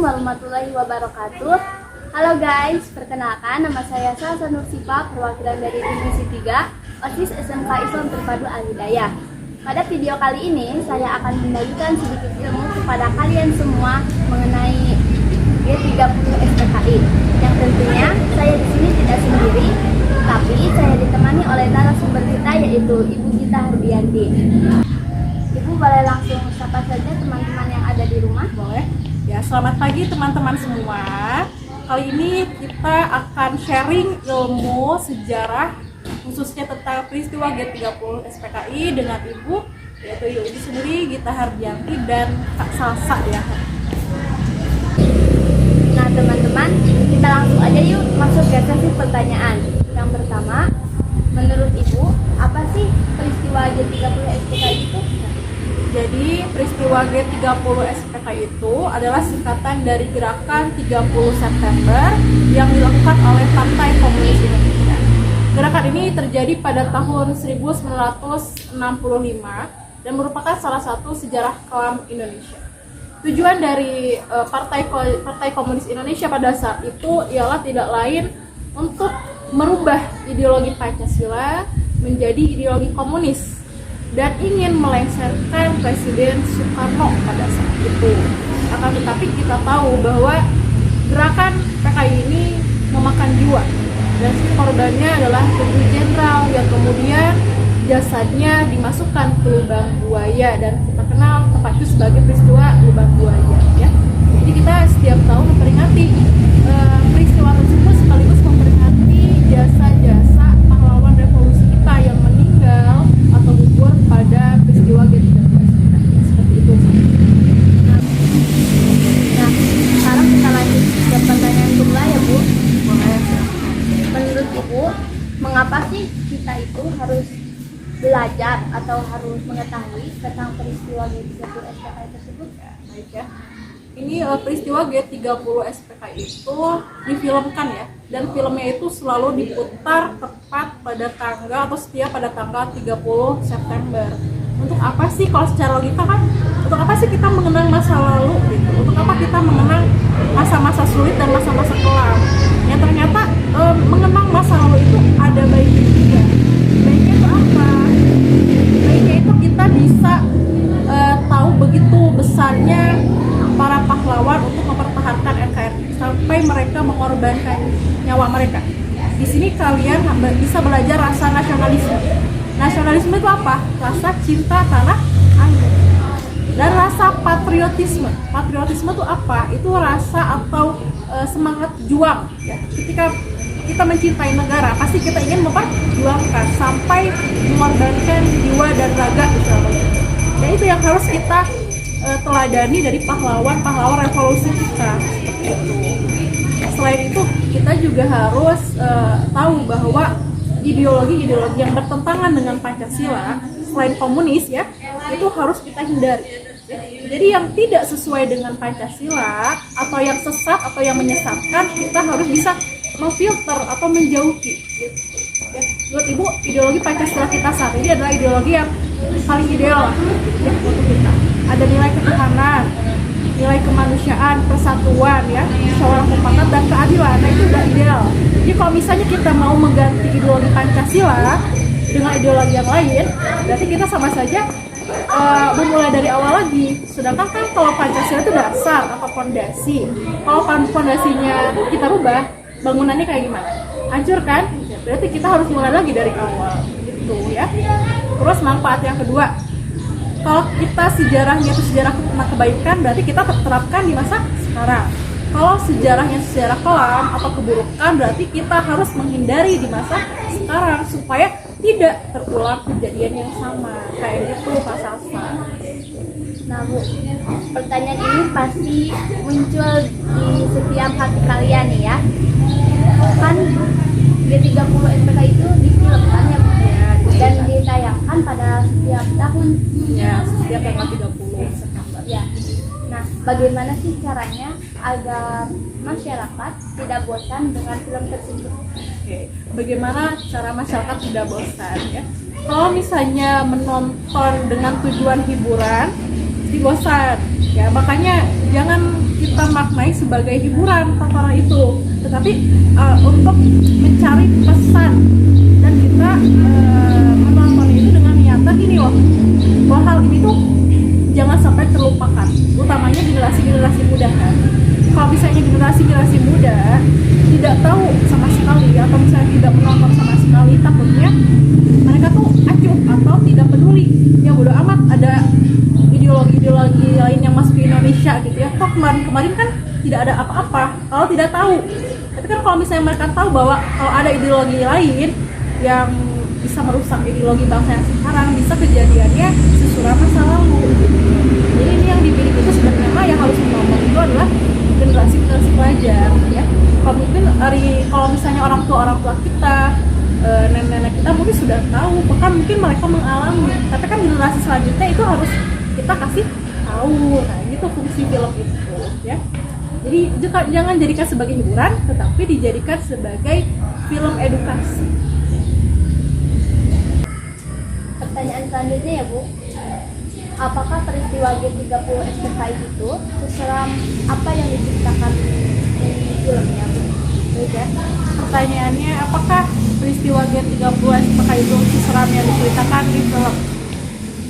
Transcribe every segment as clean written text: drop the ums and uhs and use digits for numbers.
Assalamualaikum warahmatullahi wabarakatuh. Halo guys, perkenalkan nama saya Salsa Nursifa, perwakilan dari Divisi 3 OSIS SMK Islam Terpadu Al-Hidayah. Pada video kali ini saya akan membagikan sedikit ilmu kepada kalian semua mengenai G30 SPKI. Yang tentunya saya di sini tidak sendiri, tapi saya ditemani oleh narasumber kita yaitu Ibu Gita Hardianti. Ibu boleh langsung sapa saja teman-teman yang ada di rumah? Boleh. Ya, selamat pagi teman-teman semua. Kali ini kita akan sharing ilmu sejarah khususnya tentang peristiwa G30 SPKI dengan Ibu, yaitu Ibu sendiri, Gita Hardianti dan Kak Salsa ya. Nah teman-teman, kita langsung aja yuk masuk ke sesi pertanyaan. Yang pertama, menurut Ibu, apa sih peristiwa G30 SPKI itu? Jadi peristiwa G30 SPKI itu adalah singkatan dari gerakan 30 September yang dilakukan oleh Partai Komunis Indonesia. Gerakan ini terjadi pada tahun 1965 dan merupakan salah satu sejarah kelam Indonesia. Tujuan dari Partai Komunis Indonesia pada saat itu ialah tidak lain untuk merubah ideologi Pancasila menjadi ideologi komunis dan ingin melengsarkan Presiden Soekarno pada saat itu. Akan tetapi kita tahu bahwa gerakan PKI ini memakan jiwa dan korbannya adalah 7 jenderal yang kemudian jasadnya dimasukkan ke lubang buaya dan kita kenal tempat itu sebagai peristiwa lubang buaya ya. Jadi kita setiap tahun memperingati peristiwa tersebut sekaligus memperingati jasa-jasa pahlawan revolusi kita yang meninggal atau gugur pada peristiwa G30 seperti itu. Nah, sekarang kita lanjut ke pertanyaan kedua ya Bu. Menurut Ibu, mengapa sih kita itu harus belajar atau harus mengetahui tentang peristiwa G30 SPKI tersebut? Baik ya. Ini peristiwa G30 SPKI itu difilmkan ya, dan filmnya itu selalu diputar tepat pada tanggal atau setiap pada tanggal 30 September. Untuk apa sih kalau secara logika kan, untuk apa sih kita mengenang masa lalu gitu? Untuk apa kita mengenang masa-masa sulit dan masa-masa kelam? Ya ternyata mengenang masa lalu itu ada baiknya juga. Baiknya itu apa? Baiknya itu kita bisa tahu begitu besarnya para pahlawan untuk mempertahankan NKRI sampai mereka mengorbankan nyawa mereka. Di sini kalian bisa belajar rasa nasionalisme. Nasionalisme itu apa? Rasa cinta tanah air. Dan rasa patriotisme. Patriotisme itu apa? Itu rasa atau semangat juang. Ya. Ketika kita mencintai negara, pasti kita ingin memperjuangkan sampai mengorbankan jiwa dan raga misalnya. Dan itu yang harus kita teladani dari pahlawan revolusi kita seperti itu. Selain itu kita juga harus tahu bahwa ideologi yang bertentangan dengan Pancasila selain komunis ya, itu harus kita hindari. Jadi yang tidak sesuai dengan Pancasila atau yang sesat atau yang menyesatkan, kita harus bisa memfilter atau menjauhi gitu. Ya, menurut Ibu, ideologi Pancasila kita saat ini adalah ideologi yang paling ideal ya, untuk kita. Ada nilai ketuhanan, nilai kemanusiaan, persatuan ya, musyawarah mufakat dan keadilan. Nah itu udah ideal. Jadi kalau misalnya kita mau mengganti ideologi Pancasila dengan ideologi yang lain, berarti kita sama saja memulai dari awal lagi. Sedangkan kan kalau Pancasila itu dasar atau fondasi. Kalau fondasinya kita rubah, bangunannya kayak gimana? Hancur kan? Berarti kita harus mulai lagi dari awal gitu ya. Terus manfaat yang kedua, kalau kita sejarahnya itu sejarah kebaikan, berarti kita terapkan di masa sekarang. Kalau sejarahnya sejarah kelam atau keburukan, berarti kita harus menghindari di masa sekarang supaya tidak terulang kejadian yang sama. Kayak gitu Pak Salsa. Nah Bu, pertanyaan ini pasti muncul di setiap hati kalian nih ya. Kan G30 SPKI itu difilmkan ya Bu, dan ditayangkan pada setiap tahun. Ya, setiap tanggal 30 September. Ya. Nah, bagaimana sih caranya agar masyarakat tidak bosan dengan film tersebut? Oke, bagaimana cara masyarakat tidak bosan ya? Kalau misalnya menonton dengan tujuan hiburan, pasti bosan ya. Makanya jangan kita maknai sebagai hiburan tontonan itu, tetapi untuk mencari pesan, dan kita menonton itu dengan niatan ini loh, bahwa hal ini tuh jangan sampai terlupakan, utamanya generasi muda kan. Kalau misalnya generasi muda tidak tahu sama sekali atau misalnya tidak menonton sama sekali, takutnya mereka tuh acuh atau tidak peduli, ya bodo amat ada ideologi lain yang masuk ke Indonesia gitu ya. Kok kemarin kan tidak ada apa-apa kalau tidak tahu. Tapi kan kalau misalnya mereka tahu bahwa kalau ada ideologi lain yang bisa merusak ideologi bangsa yang sekarang, bisa kejadiannya sesudah masa lalu gitu. Jadi ini yang dipilih itu sebenarnya yang harus menonton itu adalah generasi pelajar ya. Kalau misalnya orang tua kita, nenek-nenek kita mungkin sudah tahu, bahkan mungkin mereka mengalami, tapi kan generasi selanjutnya itu harus kita kasih tahu. Nah gitu fungsi film itu ya. Jadi jangan jadikan sebagai hiburan, tetapi dijadikan sebagai film edukasi. Pertanyaan selanjutnya ya Bu, apakah peristiwa G30 SPKI itu seseram apa yang diceritakan di filmnya Bu? Ya. Pertanyaannya, apakah peristiwa G30 SPKI itu seseram yang diceritakan di film?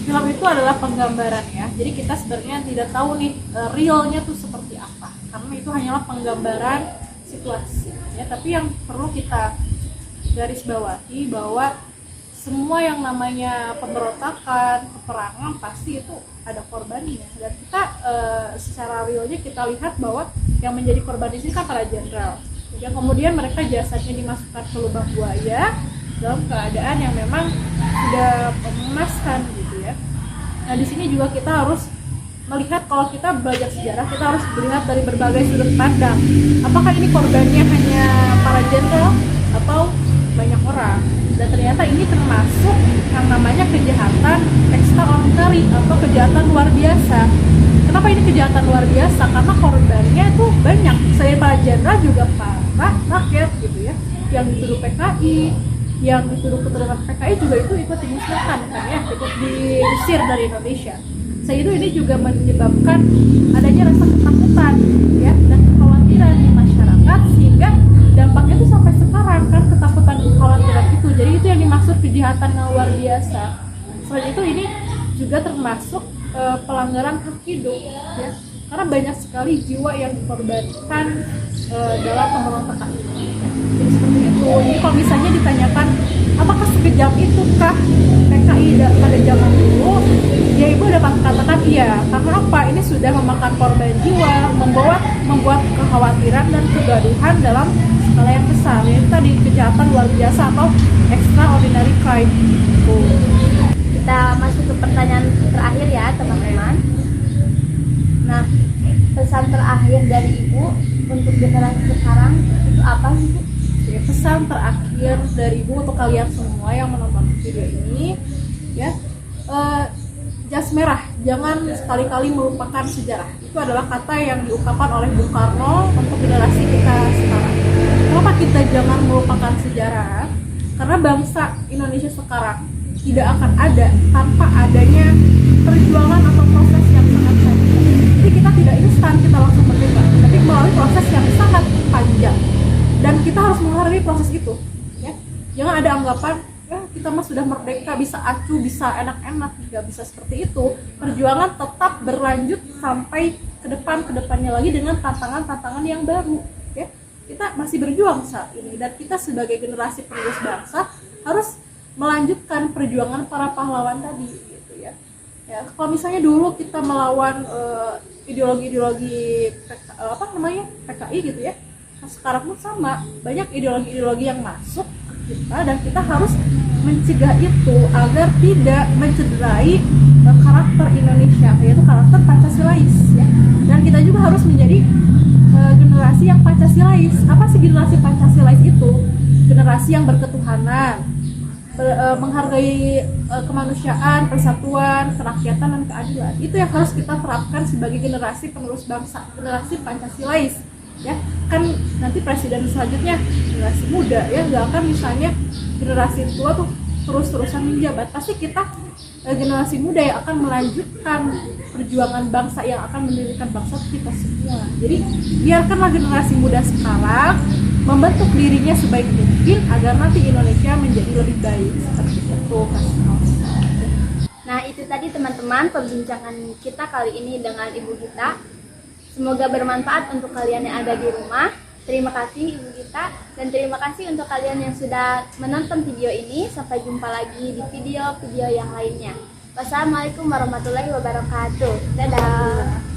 Film itu adalah penggambaran ya, jadi kita sebenarnya tidak tahu nih realnya tuh seperti apa, karena itu hanyalah penggambaran situasi ya. Tapi yang perlu kita garis bawahi bahwa semua yang namanya pemberontakan, peperangan pasti itu ada korbannya, dan kita secara realnya kita lihat bahwa yang menjadi korban di sini kan para jenderal, yang kemudian mereka jasadnya dimasukkan ke lubang buaya dalam keadaan yang memang sudah memuaskan gitu ya. Nah di sini juga kita harus melihat, kalau kita belajar sejarah kita harus melihat dari berbagai sudut pandang. Apakah ini korbannya hanya para jenderal atau banyak orang? Dan ternyata ini termasuk yang namanya kejahatan extraordinary atau kejahatan luar biasa. Kenapa ini kejahatan luar biasa? Karena korbannya itu banyak. Selain para jenderal juga para rakyat gitu ya, yang dituduh PKI, yang dituduh keturunan PKI juga itu ikut dimusnahkan kan ya, ikut diusir dari Indonesia. Sehingga ini juga menyebabkan adanya rasa ketakutan ya dan kekhawatiran di masyarakat, sehingga dampaknya itu sampai sekarang kan, ketakutan dan kekhawatiran itu. Jadi itu yang dimaksud kejahatan yang luar biasa. Selain itu ini juga termasuk pelanggaran hak hidup ya, karena banyak sekali jiwa yang dikorbankan dalam pemberontakan ini. Jadi seperti itu. Jadi kalau misalnya ditanyakan apakah sekejam itukah PKI pada zaman dulu, ya ibu dapat katakan iya. Karena apa? Ini sudah memakan korban jiwa, membuat kekhawatiran dan kegaduhan dalam skala yang besar. Yaitu tadi kejahatan luar biasa atau extraordinary crime. Kita masuk ke pertanyaan terakhir ya teman-teman. Nah, pesan terakhir dari Ibu untuk generasi sekarang itu apa sih Bu? Ya, pesan terakhir dari Ibu untuk kalian semua yang menonton video ini ya, jas merah, jangan sekali-kali melupakan sejarah. Itu adalah kata yang diungkapkan oleh Bung Karno untuk generasi kita sekarang. Kenapa kita jangan melupakan sejarah? Karena bangsa Indonesia sekarang tidak akan ada tanpa adanya perjuangan atau proses yang sangat panjang. Jadi kita tidak instan kita langsung merdeka, tapi melalui proses yang sangat panjang, dan kita harus menghargai proses itu ya. Jangan ada anggapan kita mah sudah merdeka, bisa acuh, bisa enak-enak. Tidak bisa seperti itu. Perjuangan tetap berlanjut sampai kedepannya lagi dengan tantangan-tantangan yang baru ya. Kita masih berjuang saat ini, dan kita sebagai generasi penerus bangsa harus melanjutkan perjuangan para pahlawan tadi gitu ya. Ya, kalau misalnya dulu kita melawan ideologi-ideologi PKI gitu ya, sekarang pun sama, banyak ideologi-ideologi yang masuk ke kita, dan kita harus mencegah itu agar tidak mencederai karakter Indonesia, yaitu karakter Pancasilais ya. Dan kita juga harus menjadi generasi yang Pancasilais. Apa sih generasi Pancasilais itu? Generasi yang berketuhanan, menghargai kemanusiaan, persatuan, kerakyatan, dan keadilan. Itu yang harus kita terapkan sebagai generasi penerus bangsa, generasi Pancasilais ya. Kan nanti presiden selanjutnya generasi muda ya, nggak akan misalnya generasi tua tuh terus-terusan menjabat. Pasti kita generasi muda yang akan melanjutkan perjuangan bangsa, yang akan mendirikan bangsa kita semua. Jadi biarkanlah generasi muda sekarang membentuk dirinya sebaik mungkin agar nanti Indonesia menjadi lebih baik. Seperti itu. Nah, itu tadi teman-teman perbincangan kita kali ini dengan Ibu Gita. Semoga bermanfaat untuk kalian yang ada di rumah. Terima kasih Ibu Gita, dan terima kasih untuk kalian yang sudah menonton video ini. Sampai jumpa lagi di video-video yang lainnya. Wassalamualaikum warahmatullahi wabarakatuh. Dadah.